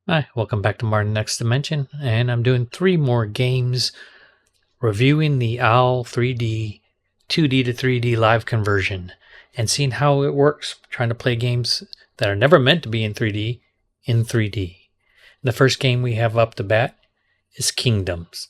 Hi, welcome back to Martin Next Dimension, and I'm doing 3 more games reviewing the OWL3D 2D to 3D live conversion and seeing how it works, trying to play games that are never meant to be in 3D in 3D. The first game we have up to bat is Kingdoms.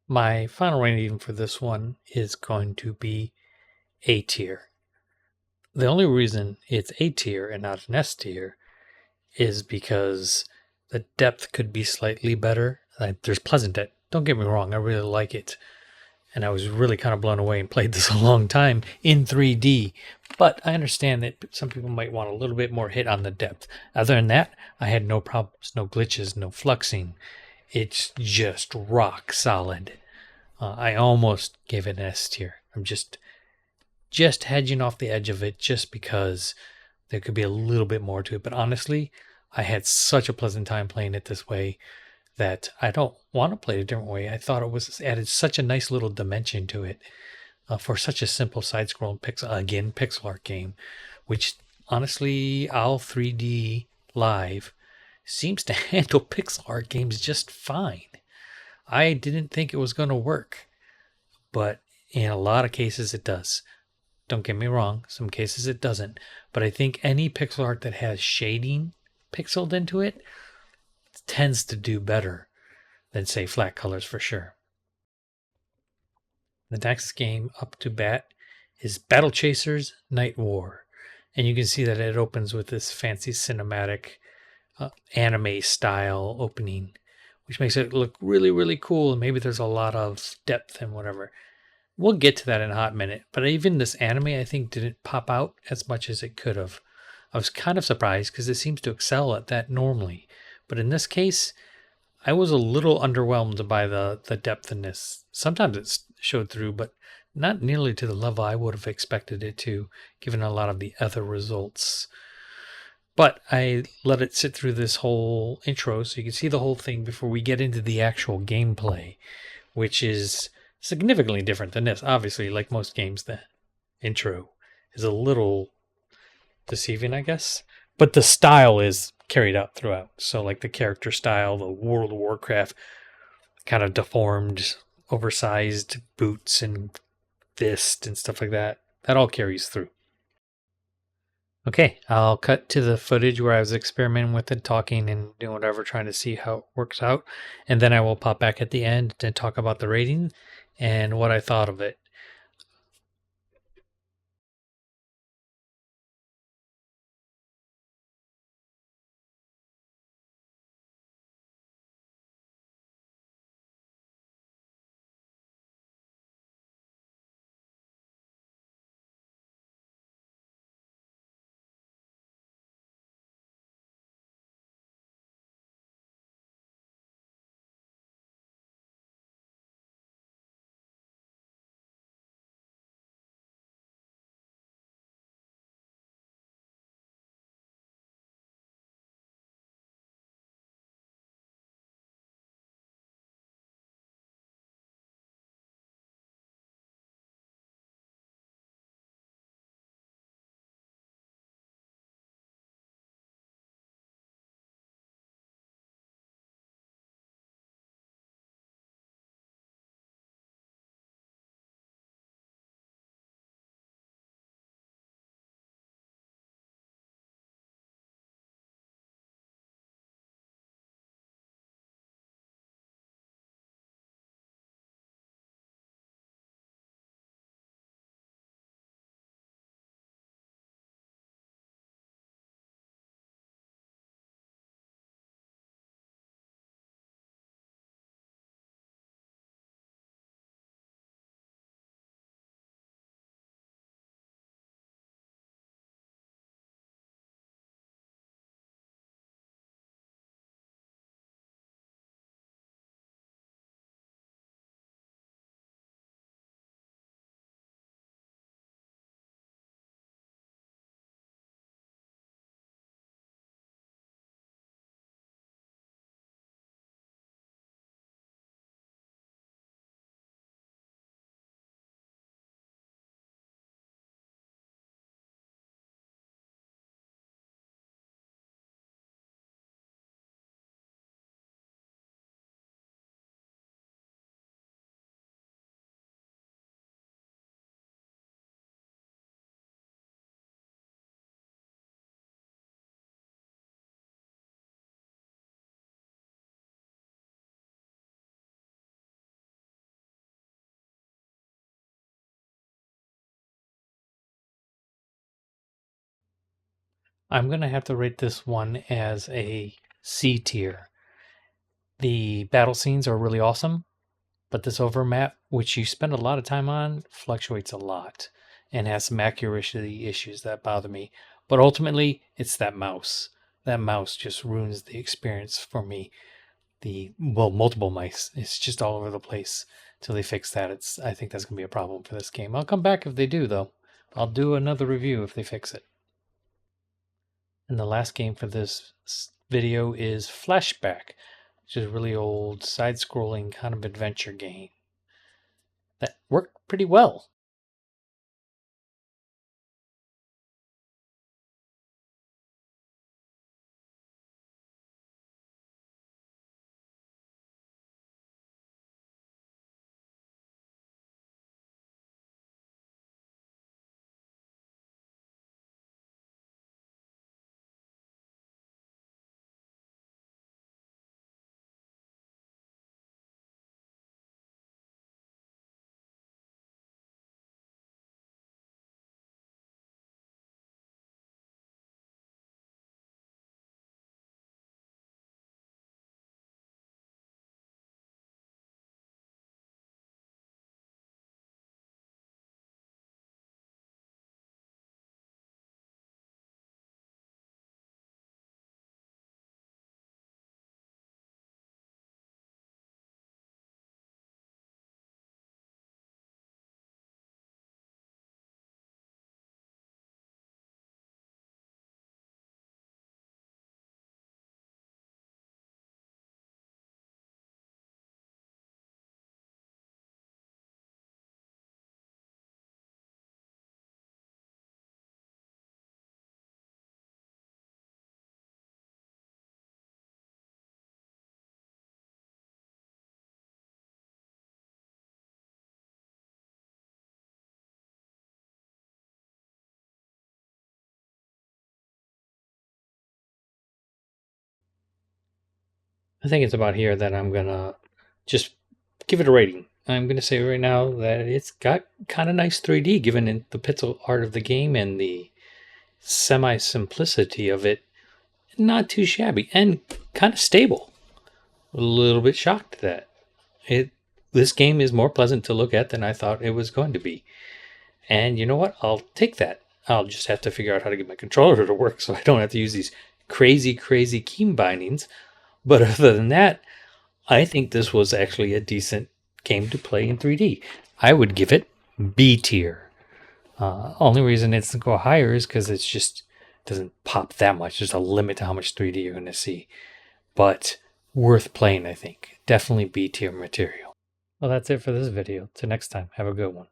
My final rating for this one is going to be A tier. The only reason it's A tier and not an S tier is because the depth could be slightly better. There's pleasant depth. Don't get me wrong, I really like it. And I was really kind of blown away and played this a long time in 3D. But I understand that some people might want a little bit more hit on the depth. Other than that, I had no problems, no glitches, no fluxing. It's just rock solid. I almost gave it an S tier. I'm just hedging off the edge of it just because there could be a little bit more to it. But honestly, I had such a pleasant time playing it this way that I don't want to play it a different way. I thought it was added such a nice little dimension to it for such a simple side-scrolling pixel art game, which honestly, OWL3D Live seems to handle pixel art games just fine. I didn't think it was going to work, but in a lot of cases it does. Don't get me wrong, some cases it doesn't, but I think any pixel art that has shading pixeled into it tends to do better than, say, flat colors for sure. The next game up to bat is Battlechasers Night War. And you can see that it opens with this fancy cinematic anime style opening, which makes it look really, really cool. And maybe there's a lot of depth and whatever. We'll get to that in a hot minute. But even this anime, I think, didn't pop out as much as it could have. I was kind of surprised because it seems to excel at that normally. But in this case, I was a little underwhelmed by the depth in this. Sometimes it showed through, but not nearly to the level I would have expected it to, given a lot of the other results. But I let it sit through this whole intro so you can see the whole thing before we get into the actual gameplay, which is significantly different than this. Obviously, like most games, the intro is a little deceiving, I guess. But the style is carried out throughout. So, like the character style, the World of Warcraft kind of deformed, oversized boots and fist and stuff like that. That all carries through. Okay, I'll cut to the footage where I was experimenting with it, talking and doing whatever, trying to see how it works out. And then I will pop back at the end to talk about the rating and what I thought of it. I'm going to have to rate this one as a C tier. The battle scenes are really awesome, but this overmap, which you spend a lot of time on, fluctuates a lot and has some accuracy issues that bother me. But ultimately, it's that mouse. That mouse just ruins the experience for me. Multiple mice. It's just all over the place. Till they fix that, I think that's gonna be a problem for this game. I'll come back if they do, though. I'll do another review if they fix it. And the last game for this video is Flashback, which is a really old side-scrolling kind of adventure game that worked pretty well. I think it's about here that I'm gonna just give it a rating. I'm gonna say right now that it's got kind of nice 3D given the pixel art of the game and the semi-simplicity of it. Not too shabby and kind of stable. A little bit shocked that this game is more pleasant to look at than I thought it was going to be. And you know what? I'll take that. I'll just have to figure out how to get my controller to work so I don't have to use these crazy key bindings. But other than that, I think this was actually a decent game to play in 3D. I would give it B tier. Only reason it doesn't go higher is because it's just doesn't pop that much. There's a limit to how much 3D you're going to see. But worth playing, I think. Definitely B tier material. Well, that's it for this video. Till next time, have a good one.